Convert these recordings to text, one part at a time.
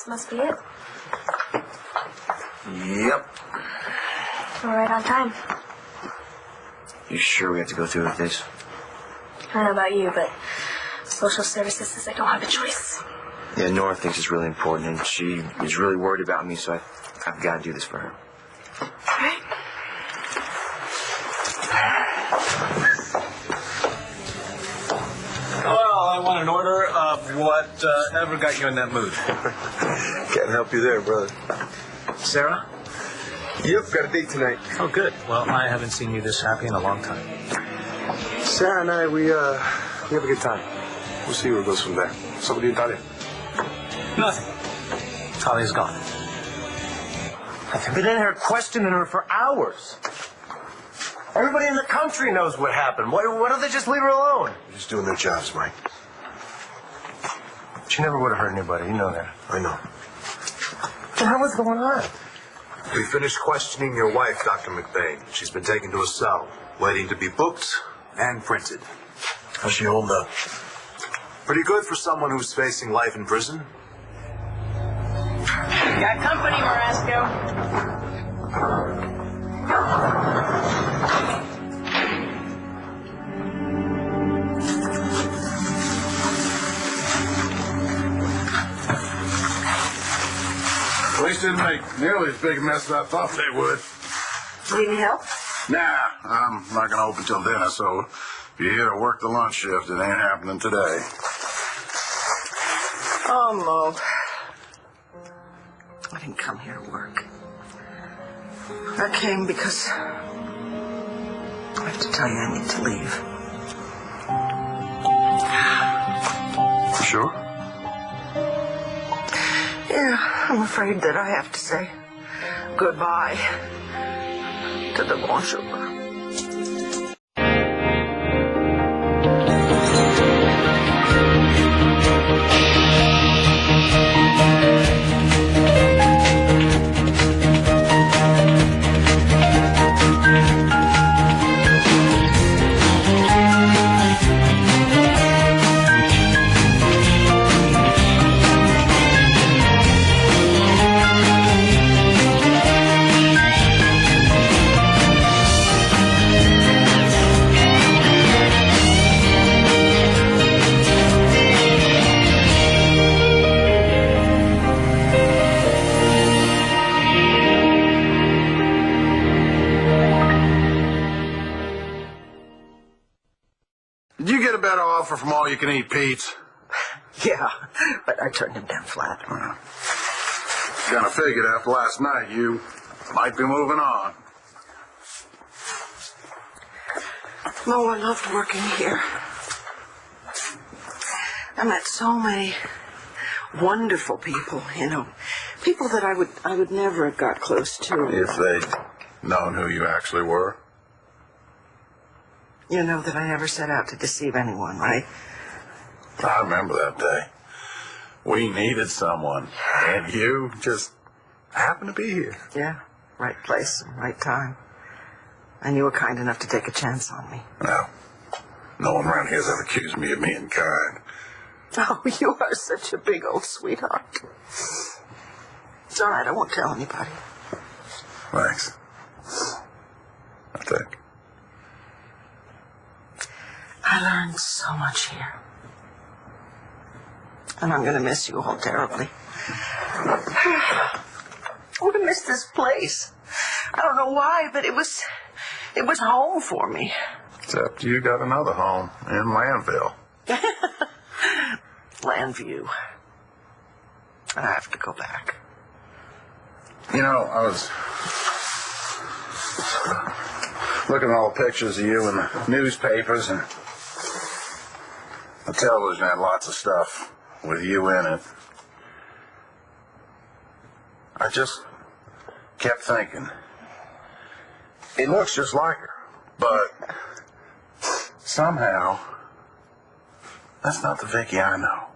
This must be it. Yep. We're right on time. You sure we have to go through with this? I don't know about you, but social services says I don't have a choice. Yeah, Nora thinks it's really important, and she is really worried about me, so I've got to do this for her. All right. Well, I want an order of whatever got you in that mood. Can't help you there, brother. Sarah? Yep, got a date tonight. Oh, good. Well, I haven't seen you this happy in a long time. Sarah and I, we have a good time. We'll see where it goes from there. So what do you got it? Nothing. Talia's gone. I've been in here questioning her for hours. Everybody in the country knows what happened. Why don't they just leave her alone? They're just doing their jobs, Mike. She never would have hurt anybody. You know that. I know. What the hell is going on? We finished questioning your wife, Dr. McBain. She's been taken to a cell, waiting to be booked and printed. How's she hold up? Pretty good for someone who's facing life in prison. Got company, Marasco. Police didn't make nearly as big a mess as I thought they would. Need any help? Nah, I'm not gonna open till dinner, so if you're here to work the lunch shift, it ain't happening today. Oh, Mo. I didn't come here to work. I came because I have to tell you I need to leave. Sure? Yeah, I'm afraid that I have to say goodbye to the bonjour. Did you get a better offer from All You Can Eat Pete's? Yeah, but I turned him down flat. Kind of figured after last night you might be moving on. Mo, I loved working here. I met so many wonderful people, you know, people that I would never have got close to. If they'd known who you actually were. You know that I never set out to deceive anyone, right? I remember that day. We needed someone, and you just happened to be here. Yeah, right place, right time. And you were kind enough to take a chance on me. No one around here has ever accused me of being kind. Oh, you are such a big old sweetheart. It's all right, I won't tell anybody. Thanks. I think. I learned so much here. And I'm going to miss you all terribly. I'm going to miss this place. I don't know why, but it was home for me. Except you got another home in Landville. Landview. And I have to go back. You know, I was looking at all the pictures of you in the newspapers, and the television had lots of stuff with you in it. I just kept thinking, it looks just like her, but somehow, that's not the Vicky I know.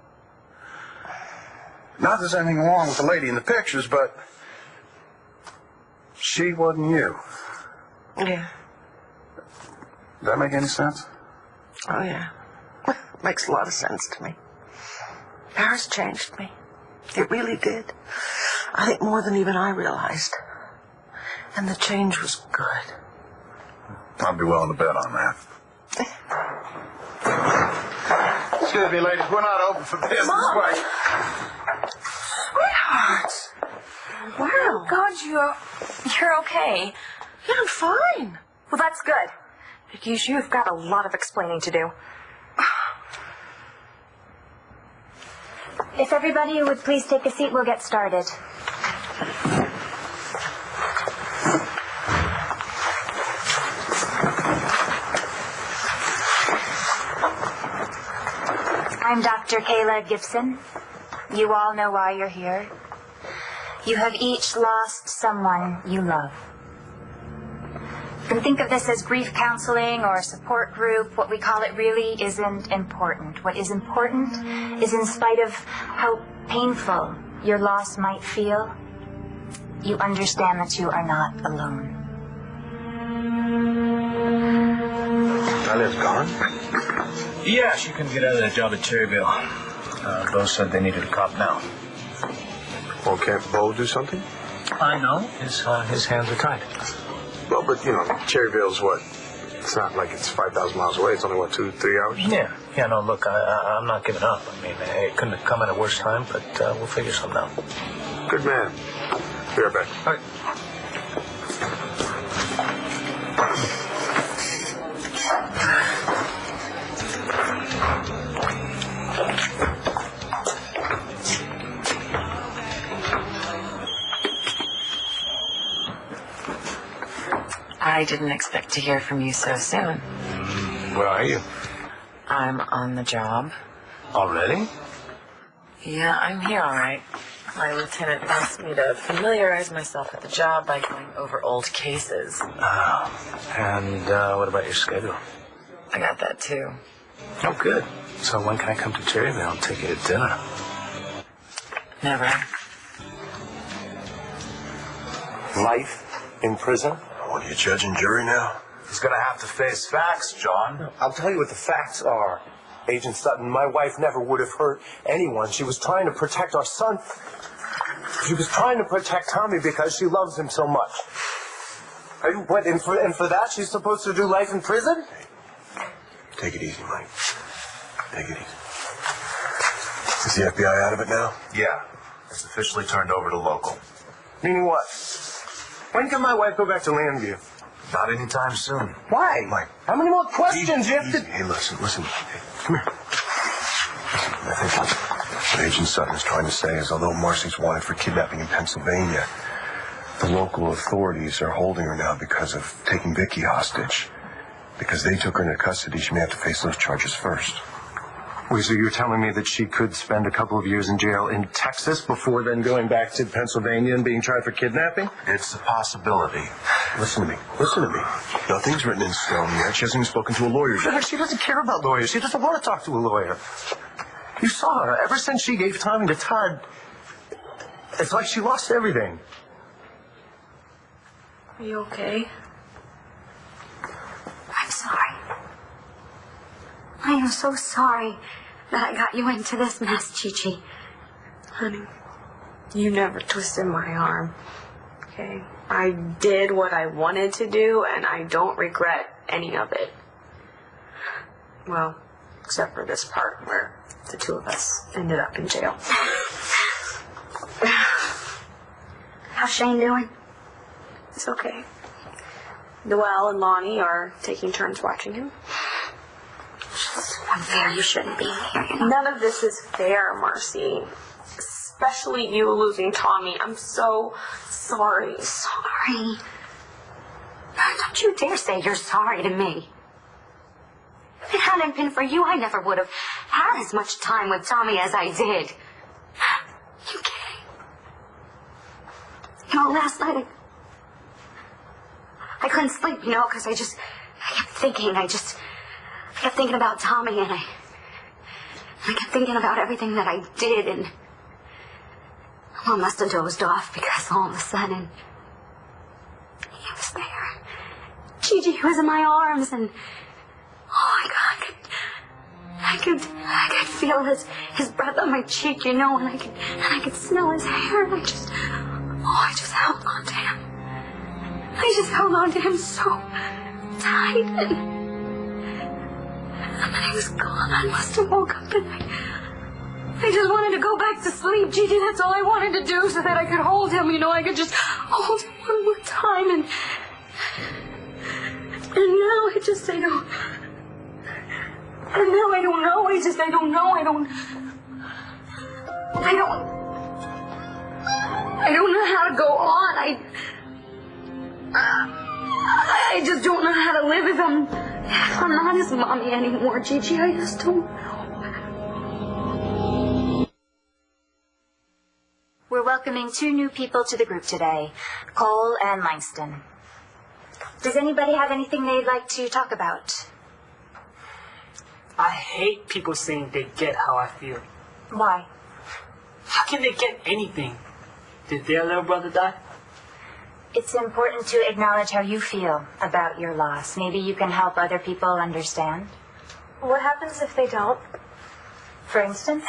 Not that there's anything wrong with the lady in the pictures, but she wasn't you. Yeah. Does that make any sense? Oh, yeah. Makes a lot of sense to me. Paris changed me. It really did. I think more than even I realized. And the change was good. I'd be willing to bet on that. Excuse me, ladies. We're not open for business. Mom! Right? Sweethearts! Wow. Oh, God, you're okay. Yeah, I'm fine. Well, that's good. Because you've got a lot of explaining to do. If everybody would please take a seat, we'll get started. I'm Dr. Kayla Gibson. You all know why you're here. You have each lost someone you love. You can think of this as grief counseling or a support group. What we call it really isn't important. What is important is, in spite of how painful your loss might feel, you understand that you are not alone. Talia's gone? Yeah, she couldn't get out of that job at Cherryville. Bo said they needed a cop now. Well, can't Bo do something? I know. His hands are tied. Well, but, Cherryville's what? It's not like it's 5,000 miles away. It's only, 2-3 hours? Yeah, no, look, I'm not giving up. I mean, it couldn't have come at a worse time, but we'll figure something out. Good man. Be right back. All right. I didn't expect to hear from you so soon. Where are you? I'm on the job. Already? Yeah, I'm here all right. My lieutenant asked me to familiarize myself with the job by going over old cases. And what about your schedule? I got that too. Oh, good. So when can I come to Cherryville and take you to dinner? Never. Life in prison? What are you, judge and jury now? He's gonna have to face facts, John. I'll tell you what the facts are. Agent Sutton, my wife never would have hurt anyone. She was trying to protect our son. She was trying to protect Tommy because she loves him so much. And for that, she's supposed to do life in prison? Take it easy, Mike. Take it easy. Is the FBI out of it now? Yeah. It's officially turned over to local. Meaning what? When can my wife go back to Landview? Not anytime soon. Why? Mike. How many more questions? You have to... Hey, listen. Hey, come here. Listen, I think what Agent Sutton is trying to say is, although Marcy's wanted for kidnapping in Pennsylvania, the local authorities are holding her now because of taking Vicky hostage. Because they took her into custody, she may have to face those charges first. Wait, so you're telling me that she could spend a couple of years in jail in Texas before then going back to Pennsylvania and being tried for kidnapping? It's a possibility. Listen to me. Nothing's written in stone yet. She hasn't even spoken to a lawyer yet. She doesn't care about lawyers. She doesn't want to talk to a lawyer. You saw her. Ever since she gave Tommy to Todd, it's like she lost everything. Are you okay? I'm sorry. I am so sorry that I got you into this mess, Chi-Chi. Honey, you never twisted my arm. Okay? I did what I wanted to do, and I don't regret any of it. Well, except for this part where the two of us ended up in jail. How's Shane doing? It's okay. Noelle and Lonnie are taking turns watching him. It's unfair. You shouldn't be here. None of this is fair, Marcy. Especially you losing Tommy. I'm so sorry. Sorry. Don't you dare say you're sorry to me. If it hadn't been for you, I never would have had as much time with Tommy as I did. You kidding? Last night I couldn't sleep, because I kept thinking. I kept thinking about Tommy, and I kept thinking about everything that I did, and I must have dozed off because all of a sudden he was there. Gigi was in my arms, and oh my God, I I could feel his breath on my cheek, you know, and I could smell his hair, and I just held on to him. I just held on to him so tight, and then he was gone. I must have woke up, and I just wanted to go back to sleep, Gigi. That's all I wanted to do, so that I could hold him, you know, I could just hold him one more time, and now I don't. And now I don't know. I don't know. I don't know how to go on. I just don't know how to live if I'm not his mommy anymore, Gigi. I just don't know. We're welcoming 2 new people to the group today, Cole and Langston. Does anybody have anything they'd like to talk about? I hate people saying they get how I feel. Why? How can they get anything? Did their little brother die? It's important to acknowledge how you feel about your loss. Maybe you can help other people understand. What happens if they don't? For instance?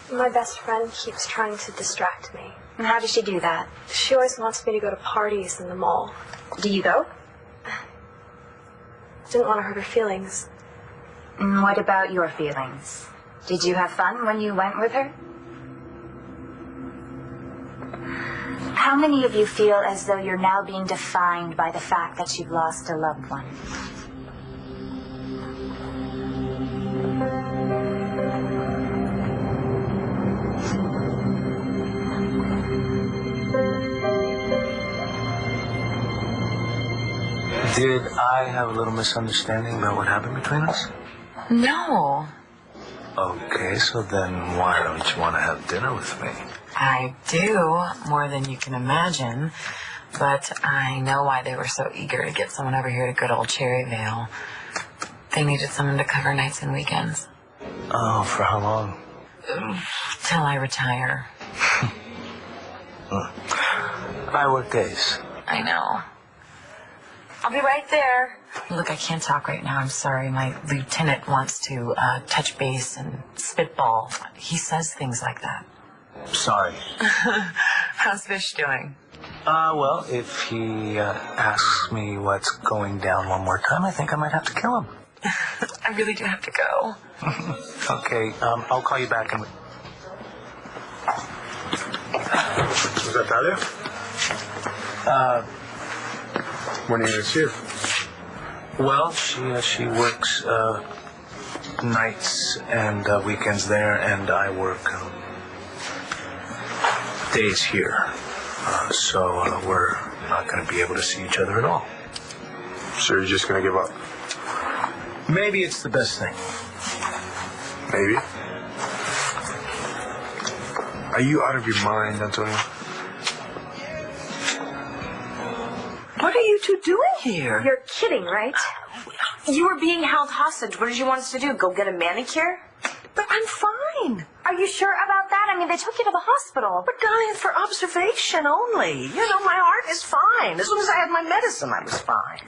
My best friend keeps trying to distract me. And how does she do that? She always wants me to go to parties in the mall. Do you go? Didn't want to hurt her feelings. And what about your feelings? Did you have fun when you went with her? How many of you feel as though you're now being defined by the fact that you've lost a loved one? Did I have a little misunderstanding about what happened between us? No. Okay, so then why don't you want to have dinner with me? I do, more than you can imagine. But I know why they were so eager to get someone over here to good old Cherryvale. They needed someone to cover nights and weekends. Oh, for how long? Till I retire. I work days. I know. I'll be right there. Look, I can't talk right now. I'm sorry. My lieutenant wants to touch base and spitball. He says things like that. Sorry. How's Fish doing? Well, if he asks me what's going down one more time, I think I might have to kill him. I really do have to go. Okay, I'll call you back in... Was that Talia? When are you here? Well, she works nights and weekends there, and I work days here. So we're not going to be able to see each other at all. So you're just going to give up? Maybe it's the best thing. Maybe. Are you out of your mind, Antonio? What are you two doing here? You're kidding, right? You were being held hostage. What did you want us to do? Go get a manicure? But I'm fine. Are you sure about that? I mean, they took you to the hospital. But darling, for observation only. You know, my heart is fine. As soon as I had my medicine, I was fine.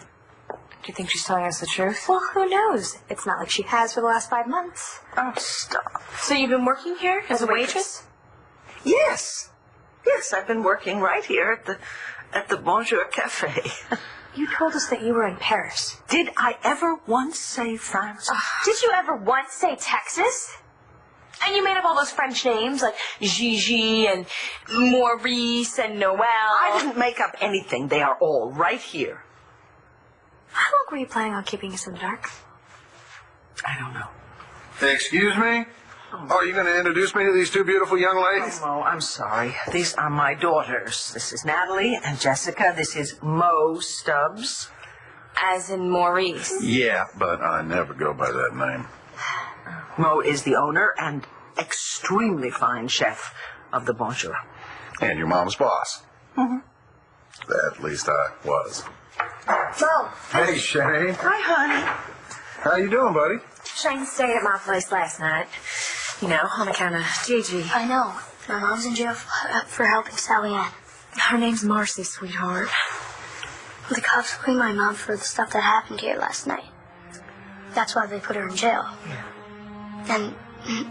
Do you think she's telling us the truth? Well, who knows? It's not like she has for the last 5 months. Oh, stop. So you've been working here as a waitress? Yes. Yes, I've been working right here at the Bonjour Cafe. You told us that you were in Paris. Did I ever once say France? Did you ever once say Texas? And you made up all those French names like Gigi and Maurice and Noel. I didn't make up anything. They are all right here. How long were you planning on keeping us in the dark? I don't know. Excuse me? Oh, are you going to introduce me to these two beautiful young ladies? Oh, I'm sorry. These are my daughters. This is Natalie and Jessica. This is Mo Stubbs. As in Maurice. Yeah, but I never go by that name. Mo is the owner and extremely fine chef of the Bonjour. And your mom's boss. Mm-hmm. At least I was. Mo. Hey, Shane. Hi, honey. How you doing, buddy? Shane stayed at my place last night. You know, on account of Gigi. I know. My mom's in jail for helping Sally Ann. Her name's Marcy, sweetheart. The cops blamed my mom for the stuff that happened here last night. That's why they put her in jail. And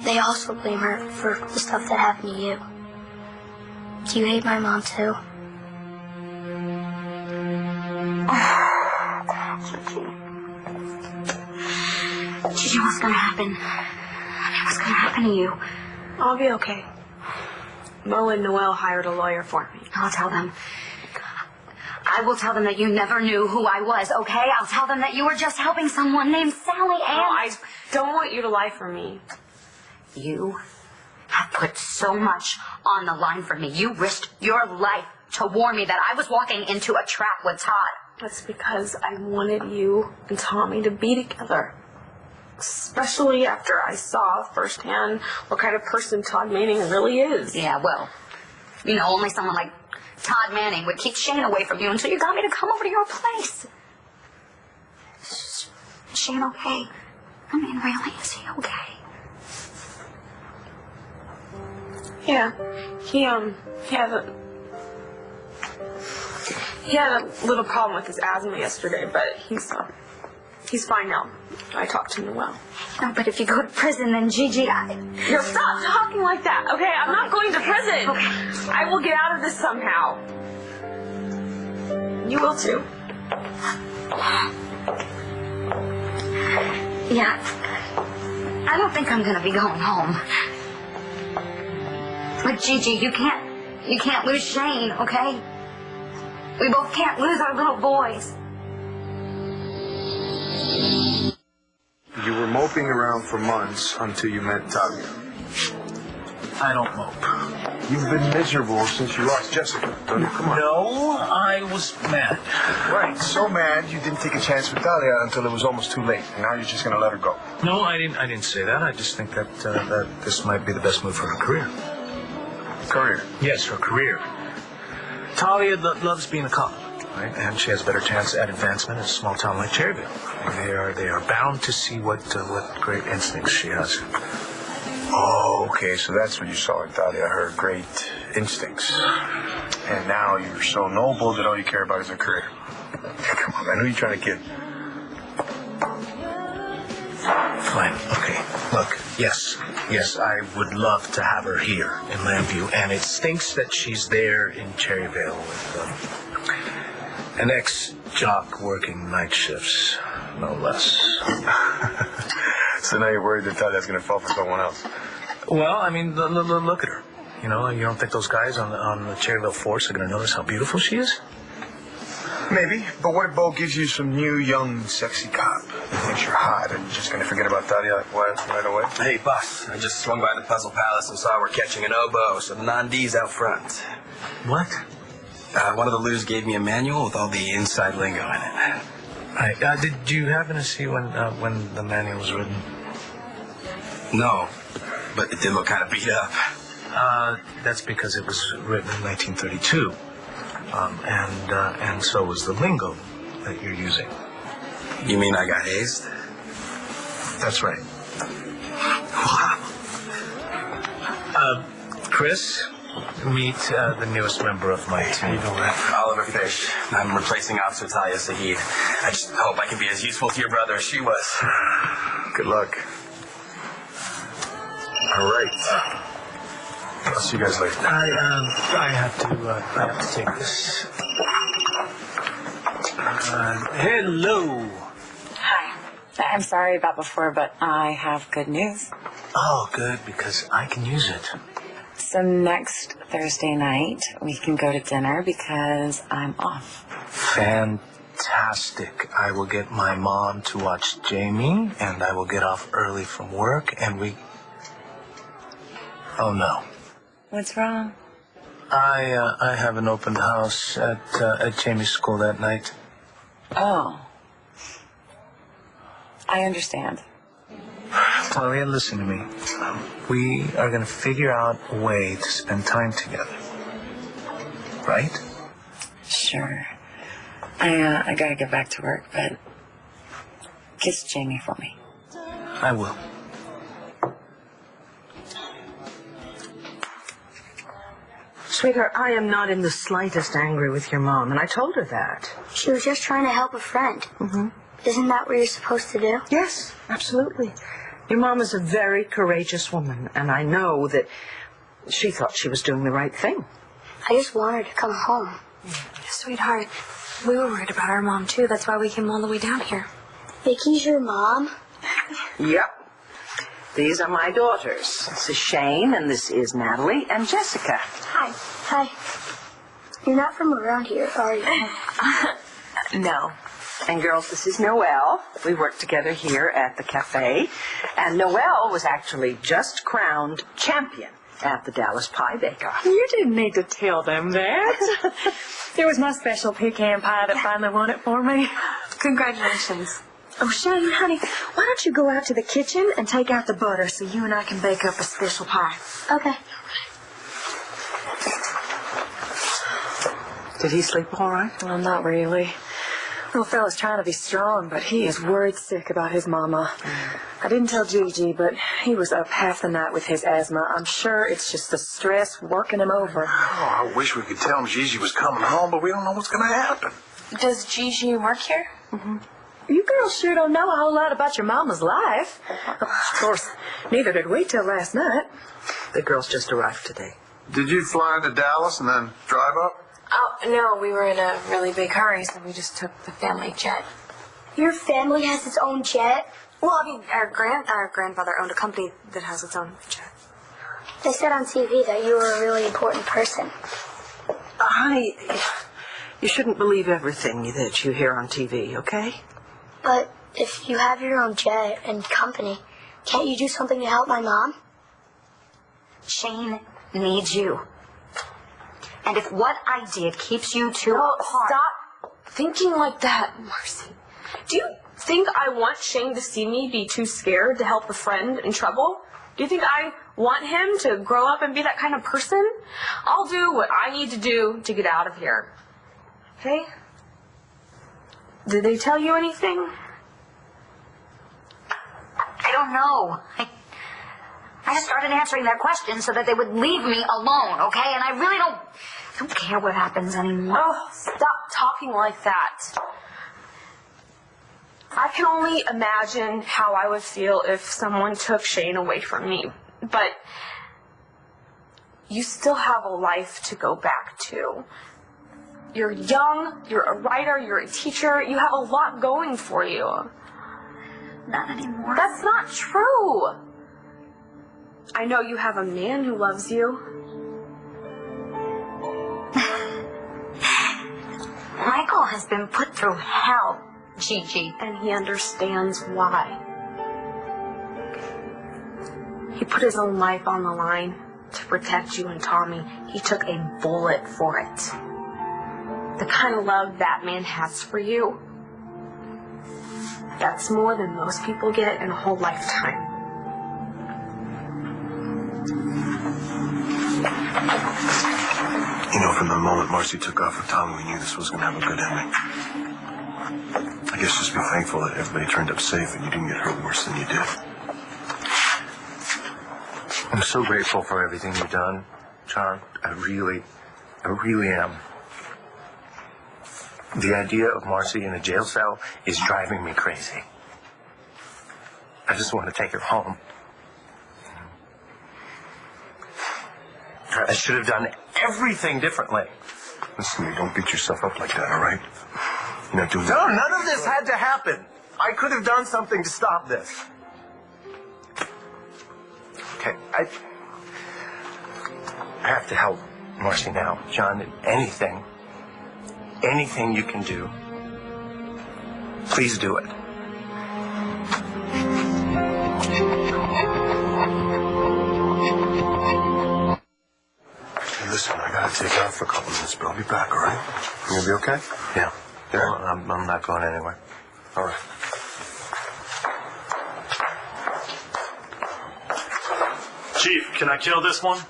they also blame her for the stuff that happened to you. Do you hate my mom too? Gigi, what's gonna happen? What's gonna happen to you? I'll be okay. Mo and Noelle hired a lawyer for me. I'll tell them. I will tell them that you never knew who I was, okay? I'll tell them that you were just helping someone named Sally Ann. No, I don't want you to lie for me. You have put so much on the line for me. You risked your life to warn me that I was walking into a trap with Todd. That's because I wanted you and Tommy to be together. Especially after I saw firsthand what kind of person Todd Manning really is. Yeah, well, you know, only someone like Todd Manning would keep Shane away from you until you got me to come over to your place. Is Shane okay? I mean, really, is he okay? Yeah, he had a little problem with his asthma yesterday, but he's fine now. I talked to Noelle. No, but if you go to prison, then Gigi, You'll stop talking like that, okay? I'm not going to prison. Okay. I will get out of this somehow. You will too. Yeah. I don't think I'm gonna be going home. But Gigi, you can't lose Shane, okay? We both can't lose our little boys. You were moping around for months until you met Talia. I don't mope. You've been miserable since you lost Jessica. Come on. No, I was mad. Right, so mad you didn't take a chance with Talia until it was almost too late. And now you're just going to let her go. No, I didn't say that. I just think that this might be the best move for her career. Career? Yes, her career. Talia loves being a cop, right? And she has a better chance at advancement in a small town like Cherryville. They are bound to see what great instincts she has. Oh, okay, so that's what you saw in Talia, her great instincts. And now you're so noble that all you care about is her career. Come on, man, who are you trying to kid? Fine, okay. Look, yes, I would love to have her here in Lambview, and it stinks that she's there in Cherryvale with an ex-jock working night shifts, no less. So now you're worried that Talia's going to fall for someone else? Well, I mean, look at her. You know, you don't think those guys on the Cherryville force are going to notice how beautiful she is? Maybe, but what if Bo gives you some new, young, sexy cop who thinks you're hot and you're just going to forget about Talia right away? Hey, boss, I just swung by the Puzzle Palace and saw we're catching an oboe, so the non-D's out front. What? One of the loos gave me a manual with all the inside lingo in it. Right. Did you happen to see when the manual was written? No, but it did look kind of beat up. That's because it was written in 1932. And so was the lingo that you're using. You mean I got hazed? That's right. Wow. Chris, meet the newest member of my team. Oliver Fish. I'm replacing Officer Talia Saheed. I just hope I can be as useful to your brother as she was. Good luck. All right. I'll see you guys later. I have to take this. Hello. Hi. I'm sorry about before, but I have good news. Oh, good, because I can use it. So next Thursday night, we can go to dinner because I'm off. Fantastic. I will get my mom to watch Jamie, and I will get off early from work, and we... Oh, no. What's wrong? I have an open house at Jamie's school that night. Oh. I understand. Talia, listen to me. We are going to figure out a way to spend time together. Right? Sure. I gotta get back to work, but kiss Jamie for me. I will. Sweetheart, I am not in the slightest angry with your mom, and I told her that. She was just trying to help a friend. Mm-hmm. Isn't that what you're supposed to do? Yes, absolutely. Your mom is a very courageous woman, and I know that she thought she was doing the right thing. I just want her to come home. Sweetheart, we were worried about our mom, too. That's why we came all the way down here. Vicky's your mom? Yep. These are my daughters. This is Shane, and this is Natalie and Jessica. Hi. Hi. You're not from around here, are you? No. And girls, this is Noelle. We work together here at the cafe. And Noelle was actually just crowned champion at the Dallas Pie Baker. You didn't need to tell them that. It was my special pecan pie that finally won it for me. Congratulations. Oh, Shane, honey, why don't you go out to the kitchen and take out the butter so you and I can bake up a special pie? Okay. Did he sleep all right? Well, not really. Little fella's trying to be strong, but he is worried sick about his mama. I didn't tell Gigi, but he was up half the night with his asthma. I'm sure it's just the stress working him over. Oh, I wish we could tell him Gigi was coming home, but we don't know what's going to happen. Does Gigi work here? Mm-hmm. You girls sure don't know a whole lot about your mama's life. Of course, neither did we till last night. The girls just arrived today. Did you fly into Dallas and then drive up? Oh, no, we were in a really big hurry, so we just took the family jet. Your family has its own jet? Well, I mean, our grandfather owned a company that has its own jet. They said on TV that you were a really important person. Honey, you shouldn't believe everything that you hear on TV, okay? But if you have your own jet and company, can't you do something to help my mom? Shane needs you. And if what I did keeps you too hard... Stop thinking like that, Marcy. Do you think I want Shane to see me be too scared to help a friend in trouble? Do you think I want him to grow up and be that kind of person? I'll do what I need to do to get out of here. Okay? Did they tell you anything? I don't know. I just started answering their questions so that they would leave me alone, okay? And I really don't care what happens anymore. Oh, stop talking like that. I can only imagine how I would feel if someone took Shane away from me. But you still have a life to go back to. You're young, you're a writer, you're a teacher, you have a lot going for you. Not anymore. That's not true. I know you have a man who loves you. Michael has been put through hell, Gigi. And he understands why. He put his own life on the line to protect you and Tommy. He took a bullet for it. The kind of love that man has for you, that's more than most people get in a whole lifetime. You know, from the moment Marcy took off with Tommy, we knew this was going to have a good ending. I guess just be thankful that everybody turned up safe and you didn't get hurt worse than you did. I'm so grateful for everything you've done, John. I really am. The idea of Marcy in a jail cell is driving me crazy. I just want to take her home. I should have done everything differently. Listen, you don't beat yourself up like that, all right? You're not doing No, none of this had to happen. I could have done something to stop this. Okay, I have to help Marcy now. John, anything you can do, please do it. Hey, listen, I gotta take off for a couple minutes, but I'll be back, all right? You gonna be okay? Yeah. Well, I'm not going anywhere. All right. Chief, can I kill this one?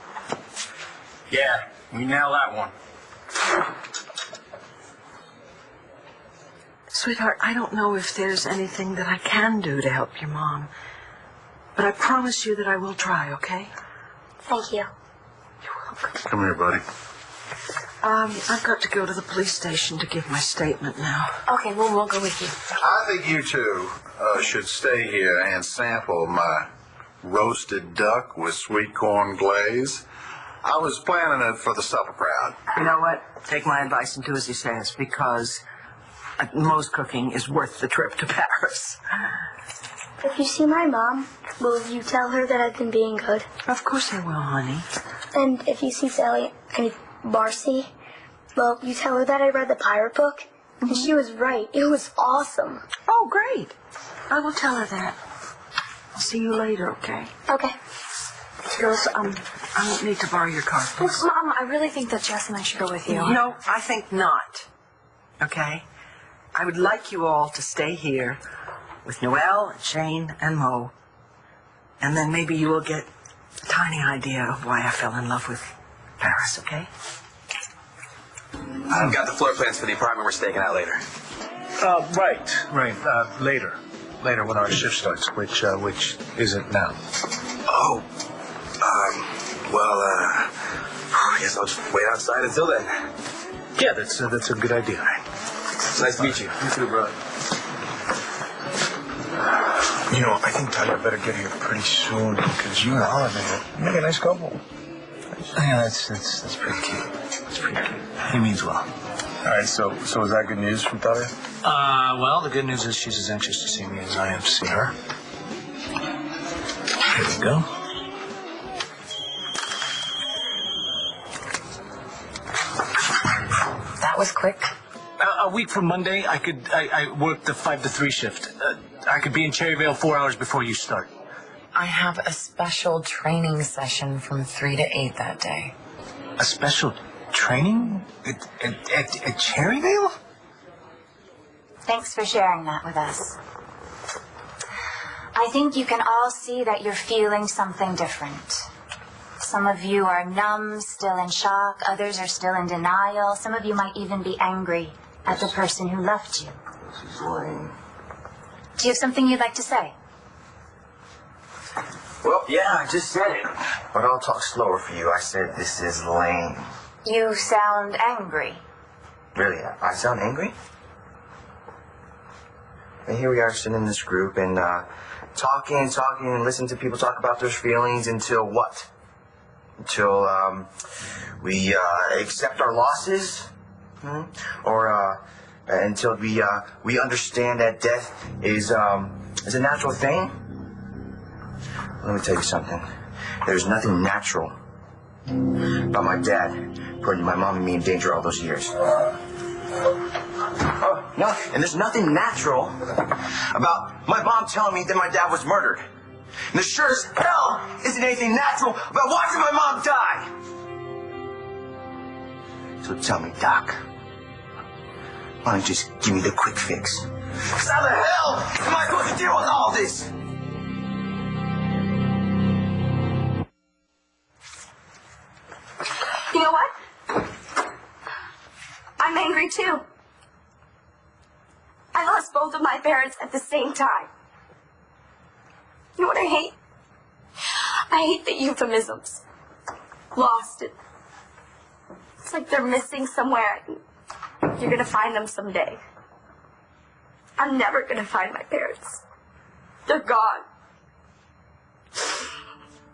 Yeah, you nail that one. Sweetheart, I don't know if there's anything that I can do to help your mom. But I promise you that I will try, okay? Thank you. Come here, buddy. I've got to go to the police station to give my statement now. Okay, well, we'll go with you. I think you two should stay here and sample my roasted duck with sweet corn glaze. I was planning it for the supper crowd. You know what? Take my advice and do as he says, because most cooking is worth the trip to Paris. If you see my mom, will you tell her that I've been being good? Of course I will, honey. And if you see Marcy, well, you tell her that I read the pirate book, and she was right. It was awesome. Oh, great. I will tell her that. I'll see you later, okay? Okay. Girls, I need to borrow your car, please. Mom, I really think that Jess and I should go with you. No, I think not. Okay? I would like you all to stay here with Noelle and Shane and Mo. And then maybe you will get a tiny idea of why I fell in love with Paris, okay? I've got the floor plans for the apartment we're staking out later. Right. Later when our shift starts, which isn't now. Oh, I guess I'll just wait outside until then. Yeah, that's a good idea. It's nice to meet you. You too, bro. You know, I think Tyler better get here pretty soon because you and Olive make a nice couple. Yeah, that's pretty cute. That's pretty cute. He means well. All right, so is that good news from Tyler? Well, the good news is she's as anxious to see me as I am to see her. Here we go. That was quick. A week from Monday, I work the 5 to 3 shift. I could be in Cherryvale 4 hours before you start. I have a special training session from 3 to 8 that day. A special training at Cherryvale? Thanks for sharing that with us. I think you can all see that you're feeling something different. Some of you are numb, still in shock. Others are still in denial. Some of you might even be angry at the person who left you. This is lame. Do you have something you'd like to say? Well, yeah, I just said it. But I'll talk slower for you. I said this is lame. You sound angry. Really? I sound angry? And here we are sitting in this group and talking and listening to people talk about their feelings until what? Until we accept our losses? Or until we understand that death is a natural thing? Let me tell you something. There's nothing natural about my dad putting my mom and me in danger all those years. No, and there's nothing natural about my mom telling me that my dad was murdered. And there sure as hell isn't anything natural about watching my mom die. So tell me, Doc, why don't you just give me the quick fix? 'Cause how the hell am I supposed to deal with all this? You know what? I'm angry too. I lost both of my parents at the same time. You know what I hate? I hate the euphemisms. Lost it. It's like they're missing somewhere. You're gonna find them someday. I'm never gonna find my parents. They're gone.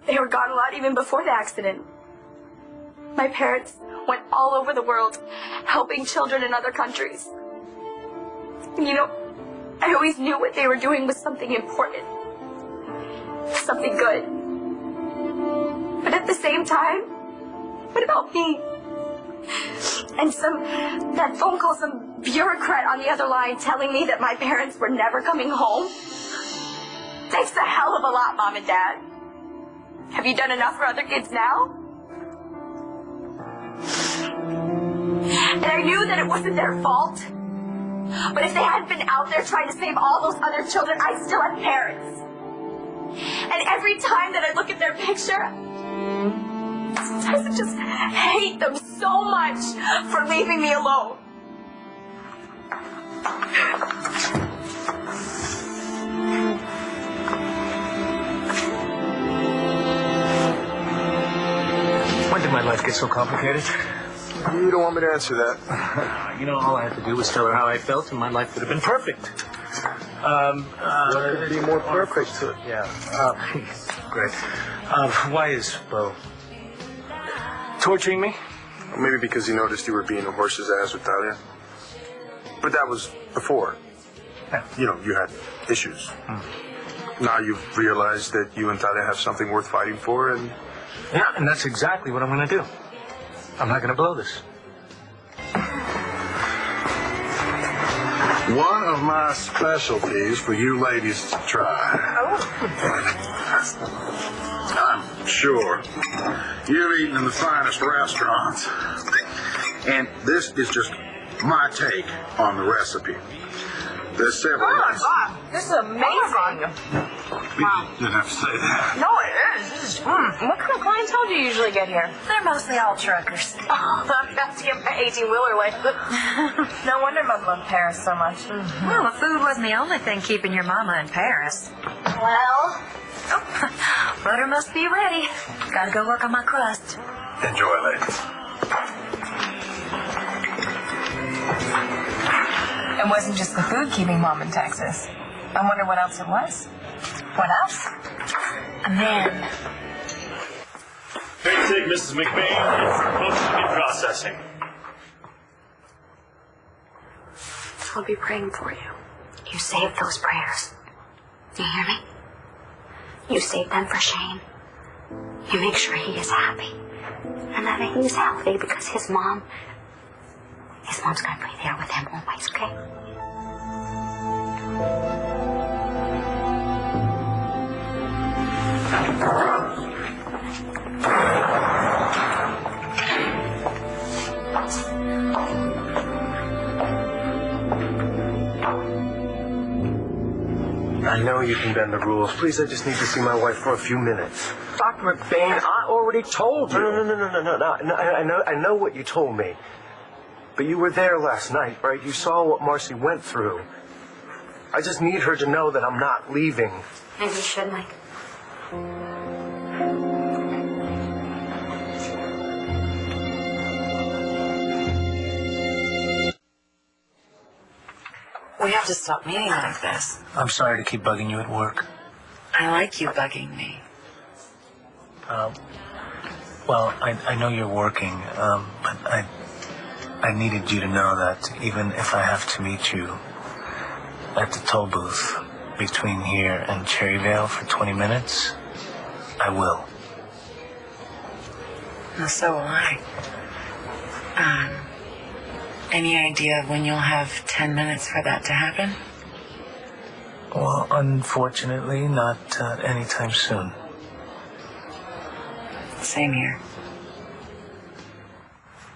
They were gone a lot even before the accident. My parents went all over the world helping children in other countries. And you know, I always knew what they were doing was something important. Something good. But at the same time, what about me? And that phone call, some bureaucrat on the other line telling me that my parents were never coming home? Thanks a hell of a lot, Mom and Dad. Have you done enough for other kids now? And I knew that it wasn't their fault. But if they hadn't been out there trying to save all those other children, I still had parents. And every time that I look at their picture, sometimes I just hate them so much for leaving me alone. When did my life get so complicated? You don't want me to answer that. You know, all I had to do was tell her how I felt, and my life would have been perfect. What could be more perfect? Yeah. Great. Why is Bo torturing me? Maybe because he noticed you were being a horse's ass with Talia. But that was before. Yeah. You know, you had issues. Now you've realized that you and Talia have something worth fighting for, and... Yeah, and that's exactly what I'm going to do. I'm not going to blow this. One of my specialties for you ladies to try. I'm sure you've eaten in the finest restaurants. And this is just my take on the recipe. There's several. Oh my god, this is amazing. You didn't have to say that. No, it is. This is What kind of clientele do you usually get here? They're mostly all truckers. Oh, I'm about to get my 18-wheeler away. No wonder Mom loved Paris so much. Well, the food wasn't the only thing keeping your mama in Paris. Well, Butter must be ready. Gotta go work on my crust. Enjoy, ladies. It wasn't just the food keeping Mom in Texas. I wonder what else it was. What else? A man. Take Mrs. McBain for post-meat processing. I'll be praying for you. you saved those prayers. Do you hear me? You save them for Shane. You make sure he is happy. And that he's healthy because his mom's gonna be there with him always, okay? I know you can bend the rules. Please, I just need to see my wife for a few minutes. Dr. McBain, I already told you. No. I know what you told me. But you were there last night, right? You saw what Marcy went through. I just need her to know that I'm not leaving. Maybe you should, Mike. We have to stop meeting like this. I'm sorry to keep bugging you at work. I like you bugging me. Well, I know you're working, but I needed you to know that even if I have to meet you at the toll booth between here and Cherryvale for 20 minutes, I will. Well, so will I. Any idea when you'll have 10 minutes for that to happen? Well, unfortunately, not anytime soon. Same here.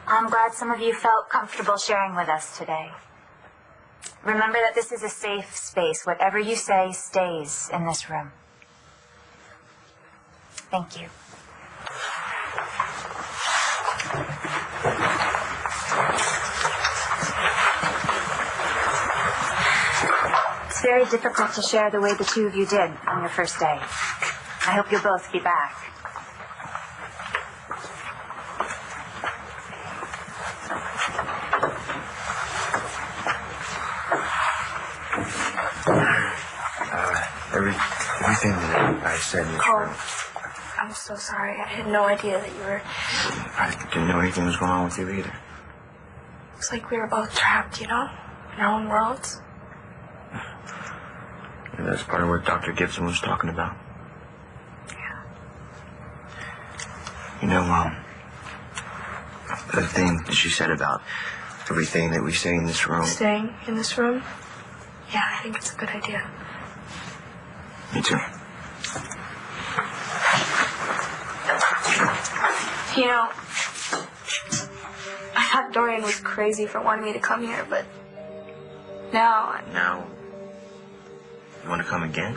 I'm glad some of you felt comfortable sharing with us today. Remember that this is a safe space. Whatever you say stays in this room. Thank you. It's very difficult to share the way the two of you did on your first day. I hope you'll both be back. Everything that I said in this room. I'm so sorry. I had no idea that you were... I didn't know anything was going on with you either. It's like we were both trapped, you know? In our own worlds. And that's part of what Dr. Gibson was talking about. Yeah. You know, the thing that she said about everything that we say in this room. Staying in this room? Yeah, I think it's a good idea. Me too. You know, I thought Dorian was crazy for wanting me to come here, but now Now, you want to come again?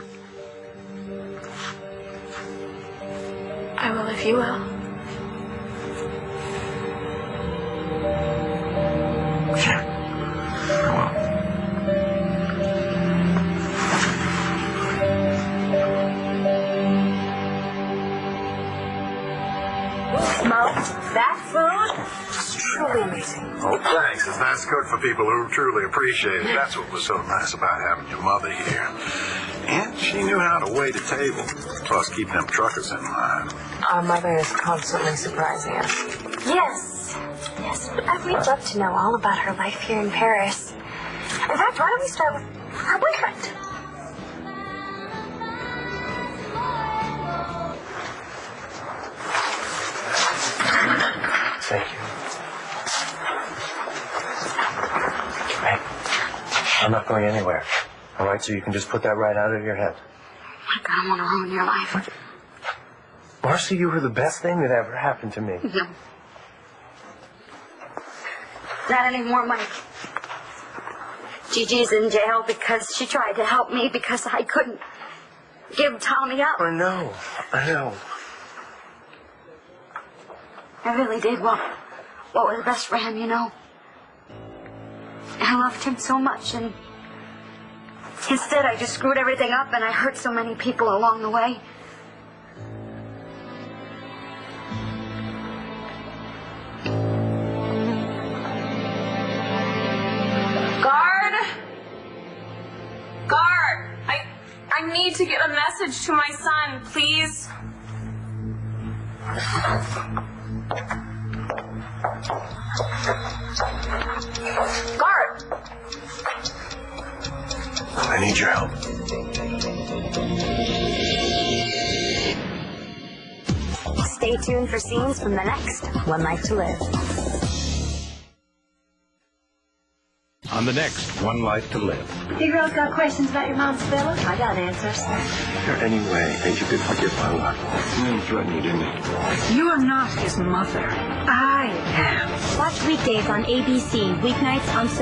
I will if you will. Yeah, I will. Mo, that food is truly amazing. Oh, thanks. It's nice to cook for people who truly appreciate it. That's what was so nice about having your mother here. And she knew how to wait a table, plus keep them truckers in line. Our mother is constantly surprising us. Yes. Yes, but we'd love to know all about her life here in Paris. In fact, why don't we start with her boyfriend? Thank you. Hey, I'm not going anywhere. All right, so you can just put that right out of your head. Like, I don't want to ruin your life. Marcy, you were the best thing that ever happened to me. No. Not any more money. Gigi's in jail because she tried to help me because I couldn't give Tommy up. I know. I really did what was best for him, you know. I loved him so much, and instead I just screwed everything up, and I hurt so many people along the way. Guard! I need to get a message to my son, please. Guard! I need your help. Stay tuned for scenes from the next One Life to Live. On the next One Life to Live. You girls got questions about your mom's villa? I got answers. Is there any way that you could forgive my luck? He didn't threaten you, didn't he? You are not his mother. I am. Watch weekdays on ABC, weeknights on